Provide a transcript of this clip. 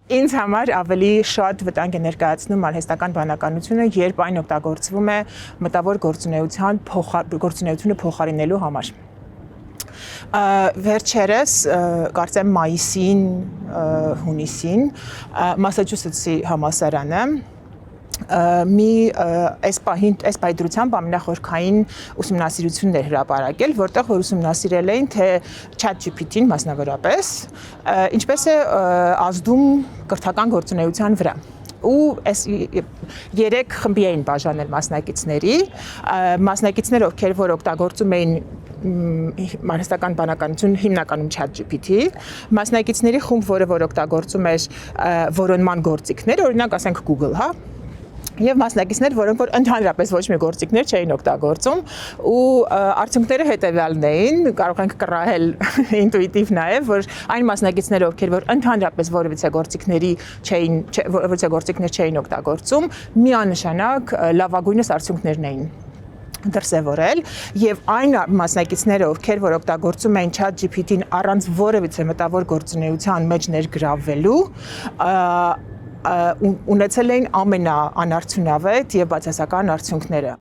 Ինձ համար ավելի շատ վտանգ է ներկայացնում արհեստական բանականությունը, երբ այն օգտագործվում է մտավոր գործունեությունը փոխարինելու համար։ Վերջերս, կարծեմ մայիսին, հունիսին, Մասաչուսեթսի համալսարանը այս պահի ամենախորքային ուսումնասիրություններ հրապարակել, որտեղ որ ուսումնասիրել էին, թե ChatGPT-ն մասնավորապես ինչպես է ազդում կրթական գործունեության վրա։ Ու այս 3 խմբի էին բաժանել մասնակիցները, ովքեր որ օգտագործում էին արհեստական բանականություն հիմնականում ChatGPT, մասնակիցների խումբ, որը որ օգտագործում էր որոնման գործիքներ, օրինակ ասենք Google, հա, եւ մասնակիցներ, որոնք որ ընդհանրապես ոչ մի գործիքներ չէին օգտագործում, ու արդյունքները հետեւյալն էին, կարող ենք կռահել ինտուիտիվ նաեւ, որ այն մասնակիցները, ովքեր որ ընդհանրապես որևիցե գործիքներ չէին օգտագործում, միանշանակ լավագույնս արդյունքներն էին դրսևորել, եւ այն մասնակիցները, ովքեր որ օգտագործում էին ChatGPT-ն առանց որևիցե մտավոր գործունեության մեջ ներգրավվելու, ունեցել էին ամենաանարդյունավետ եւ բացասական արդյունքները։